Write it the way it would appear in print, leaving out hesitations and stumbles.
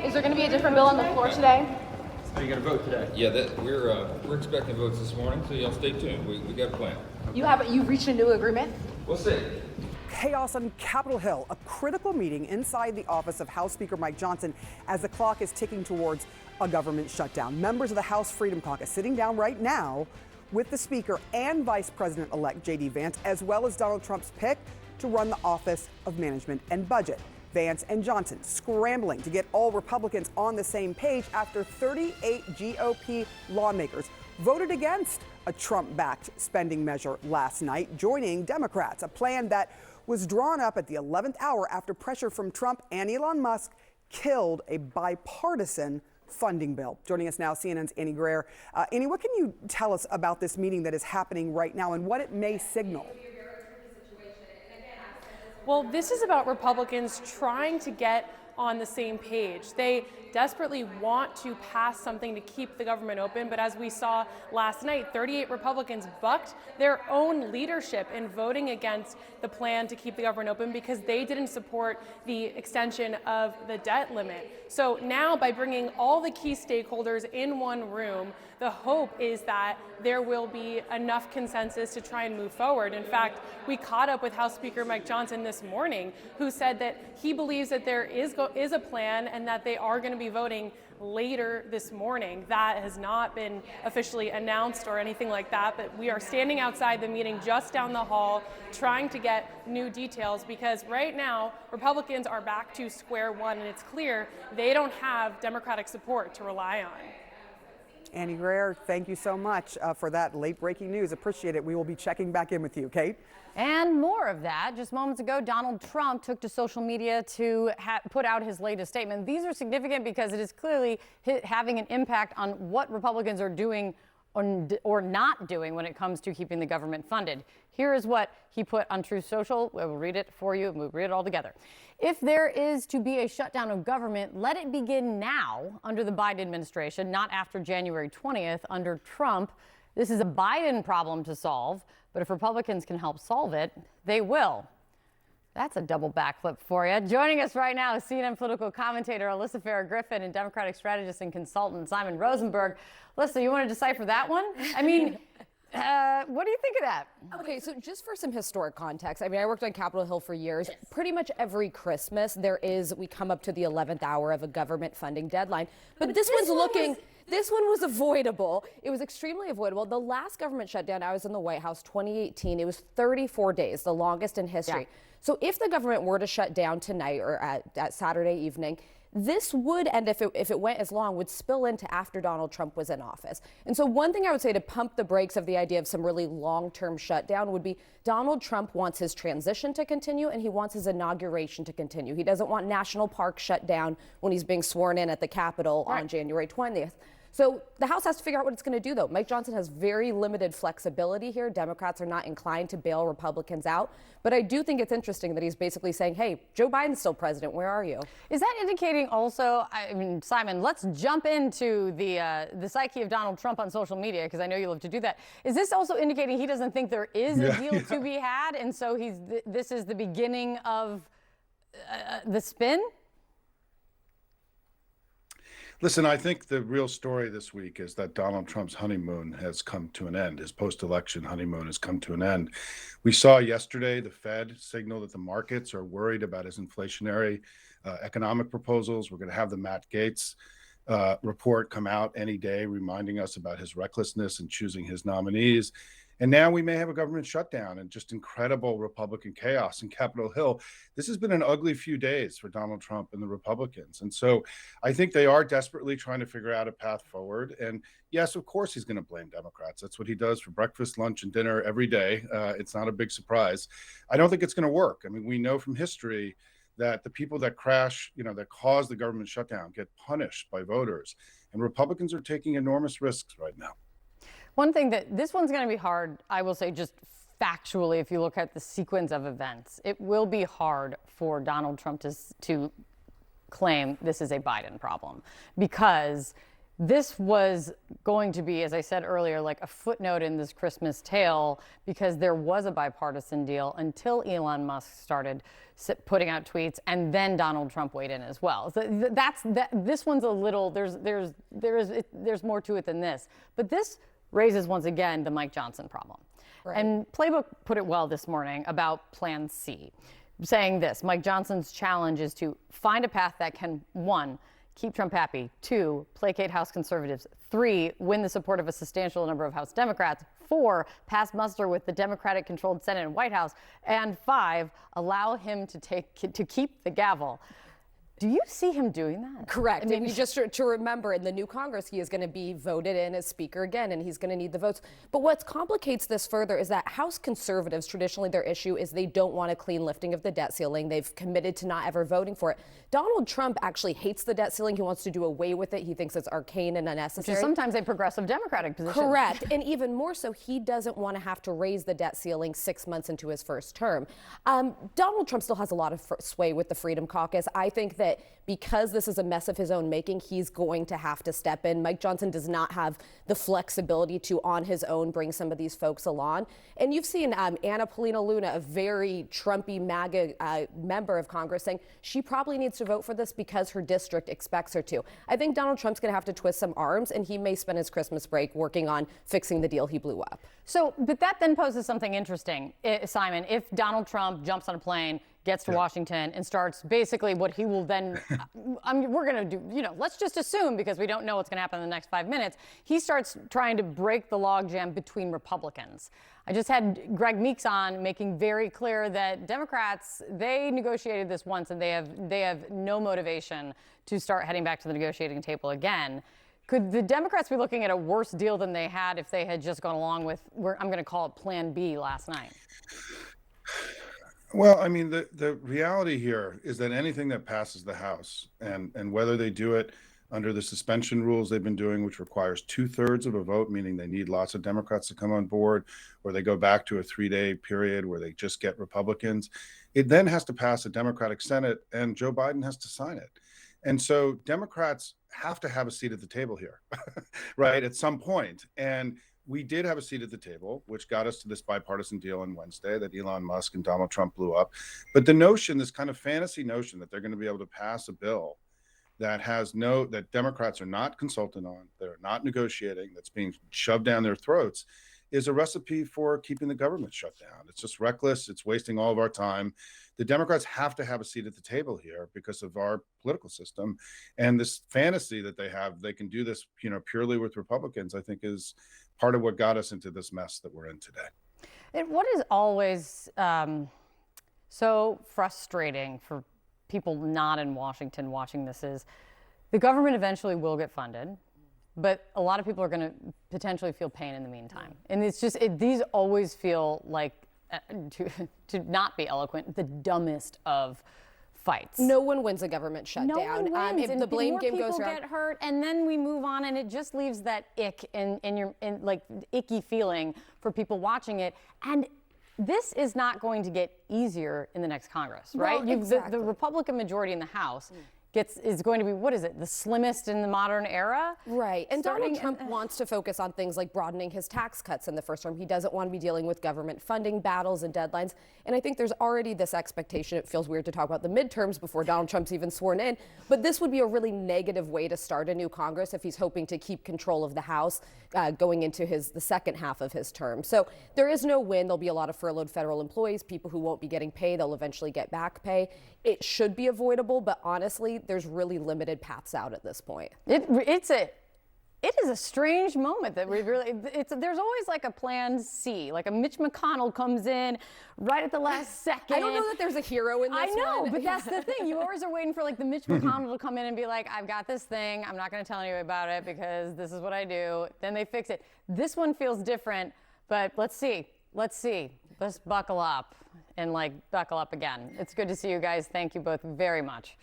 Is there going to be a different bill on the floor today? How are you going to vote today? Yeah, we're expecting votes this morning, so y'all stay tuned. We got a plan. You've reached a new agreement? We'll see. Chaos on Capitol Hill, a critical meeting inside the office of House Speaker Mike Johnson as the clock is ticking towards a government shutdown. Members of the House Freedom Caucus sitting down right now with the Speaker and Vice President-elect J.D. Vance, as well as Donald Trump's pick to run the Office of Management and Budget. Vance and Johnson scrambling to get all Republicans on the same page after 38 GOP lawmakers voted against a Trump-backed spending measure last night, joining Democrats, a plan that was drawn up at the 11th hour after pressure from Trump and Elon Musk killed a bipartisan funding bill. Joining us now, CNN's Annie Guerrier. Annie, what can you tell us about this meeting that is happening right now and what it may signal? Well, this is about Republicans trying to get on the same page. They desperately want to pass something to keep the government open, but as we saw last night, 38 Republicans bucked their own leadership in voting against the plan to keep the government open because they didn't support the extension of the debt limit. So now, by bringing all the key stakeholders in one room, the hope is that there will be enough consensus to try and move forward. In fact, we caught up with House Speaker Mike Johnson this morning, who said that he believes that there is a plan and that they are going to be voting later this morning. That has not been officially announced or anything like that, but we are standing outside the meeting just down the hall trying to get new details because right now Republicans are back to square one and it's clear they don't have Democratic support to rely on. Annie Guerrier, thank you so much for that late breaking news. Appreciate it. We will be checking back in with you, Kate. And more of that. Just moments ago, Donald Trump took to social media to put out his latest statement. These are significant because it is clearly having an impact on what Republicans are doing or not doing when it comes to keeping the government funded. Here is what he put on Truth Social. We'll read it for you and we'll read it all together. If there is to be a shutdown of government, let it begin now under the Biden administration, not after January 20th under Trump. This is a Biden problem to solve, but if Republicans can help solve it, they will. That's a double backflip for you. Joining us right now is CNN political commentator Alyssa Farah Griffin and Democratic strategist and consultant Simon Rosenberg. Alyssa, you want to decipher that one? I mean, what do you think of that? Okay, so just for some historic context, I mean, I worked on Capitol Hill for years. Yes. Pretty much every Christmas, we come up to the 11th hour of a government funding deadline. But this one was avoidable. It was extremely avoidable. The last government shutdown, I was in the White House, 2018. It was 34 days, the longest in history. Yeah. So if the government were to shut down tonight or at Saturday evening, this would, and if it went as long, would spill into after Donald Trump was in office. And so one thing I would say to pump the brakes of the idea of some really long-term shutdown would be Donald Trump wants his transition to continue and he wants his inauguration to continue. He doesn't want national parks shut down when he's being sworn in at the Capitol on January 20th. So the House has to figure out what it's going to do, though. Mike Johnson has very limited flexibility here. Democrats are not inclined to bail Republicans out. But I do think it's interesting that he's basically saying, hey, Joe Biden's still president. Where are you? Is that indicating also, I mean, Simon, let's jump into the psyche of Donald Trump on social media, because I know you love to do that. Is this also indicating he doesn't think there is a deal to be had? And so this is the beginning of the spin? Listen, I think the real story this week is that Donald Trump's honeymoon has come to an end. His post-election honeymoon has come to an end. We saw yesterday the Fed signal that the markets are worried about his inflationary economic proposals. We're going to have the Matt Gaetz report come out any day, reminding us about his recklessness in choosing his nominees. And now we may have a government shutdown and just incredible Republican chaos in Capitol Hill. This has been an ugly few days for Donald Trump and the Republicans. And so I think they are desperately trying to figure out a path forward. And yes, of course, he's going to blame Democrats. That's what he does for breakfast, lunch, and dinner every day. It's not a big surprise. I don't think it's going to work. I mean, we know from history that the people that crash, that cause the government shutdown get punished by voters. And Republicans are taking enormous risks right now. One thing this one's going to be hard, I will say, just factually, if you look at the sequence of events, it will be hard for Donald Trump to claim this is a Biden problem because this was going to be, as I said earlier, like a footnote in this Christmas tale, because there was a bipartisan deal until Elon Musk started putting out tweets, and then Donald Trump weighed in as well. So this one's a little, there's more to it than this. But this raises, once again, the Mike Johnson problem. Right. And Playbook put it well this morning about Plan C, saying this: Mike Johnson's challenge is to find a path that can, 1, keep Trump happy, 2, placate House conservatives, 3, win the support of a substantial number of House Democrats, 4, pass muster with the Democratic-controlled Senate and White House, and 5, allow him to keep the gavel. Do you see him doing that? Correct. I mean, and just to remember, in the new Congress, he is going to be voted in as Speaker again, and he's going to need the votes. But what complicates this further is that House conservatives, traditionally their issue is they don't want a clean lifting of the debt ceiling. They've committed to not ever voting for it. Donald Trump actually hates the debt ceiling. He wants to do away with it. He thinks it's arcane and unnecessary. Which is sometimes a progressive Democratic position. Correct. And even more so, he doesn't want to have to raise the debt ceiling 6 months into his first term. Donald Trump still has a lot of sway with the Freedom Caucus. I think that because this is a mess of his own making, he's going to have to step in. Mike Johnson does not have the flexibility to, on his own, bring some of these folks along. And you've seen Anna Paulina Luna, a very Trumpy MAGA member of Congress, saying she probably needs to vote for this because her district expects her to. I think Donald Trump's going to have to twist some arms, and he may spend his Christmas break working on fixing the deal he blew up. So, but that then poses something interesting, Simon. If Donald Trump jumps on a plane, gets to Washington, and starts basically what he will then, we're going to do, let's just assume, because we don't know what's going to happen in the next 5 minutes, he starts trying to break the logjam between Republicans. I just had Greg Meeks on, making very clear that Democrats, they negotiated this once, and they have no motivation to start heading back to the negotiating table again. Could the Democrats be looking at a worse deal than they had if they had just gone along with, I'm going to call it Plan B last night? Well, I mean, the reality here is that anything that passes the House, and whether they do it under the suspension rules they've been doing, which requires 2/3 of a vote, meaning they need lots of Democrats to come on board, or they go back to a 3-day period where they just get Republicans, it then has to pass a Democratic Senate, and Joe Biden has to sign it. And so Democrats have to have a seat at the table here, right, at some point. And we did have a seat at the table, which got us to this bipartisan deal on Wednesday that Elon Musk and Donald Trump blew up. But the notion, this kind of fantasy notion that they're going to be able to pass a bill that that Democrats are not consulted on, they're not negotiating, that's being shoved down their throats, is a recipe for keeping the government shut down. It's just reckless. It's wasting all of our time. The Democrats have to have a seat at the table here because of our political system. And this fantasy that they have, they can do this, purely with Republicans, I think is part of what got us into this mess that we're in today. And what is always so frustrating for people not in Washington watching this is the government eventually will get funded, but a lot of people are going to potentially feel pain in the meantime. And it's just, these always feel like, to not be eloquent, the dumbest of fights. No one wins a government shutdown. No one wins. If the blame more game goes people around, get hurt, and then we move on, and it just leaves that ick in like icky feeling for people watching it. And this is not going to get easier in the next Congress, right? Well, exactly. The Republican majority in the House is going to be, what is it, the slimmest in the modern era? Right. And Donald Trump wants to focus on things like broadening his tax cuts in the first term. He doesn't want to be dealing with government funding battles and deadlines. And I think there's already this expectation. It feels weird to talk about the midterms before Donald Trump's even sworn in. But this would be a really negative way to start a new Congress if he's hoping to keep control of the House going into the second half of his term. So there is no win. There'll be a lot of furloughed federal employees, people who won't be getting pay. They'll eventually get back pay. It should be avoidable, but honestly, there's really limited paths out at this point. It is a strange moment that we really, there's always like a plan C, like a Mitch McConnell comes in right at the last second. I don't know that there's a hero in this I know, one. but that's the thing. You always are waiting for like the Mitch McConnell to come in and be like, I've got this thing. I'm not going to tell anybody about it because this is what I do. Then they fix it. This one feels different, but let's see. Let's buckle up and buckle up again. It's good to see you guys. Thank you both very much.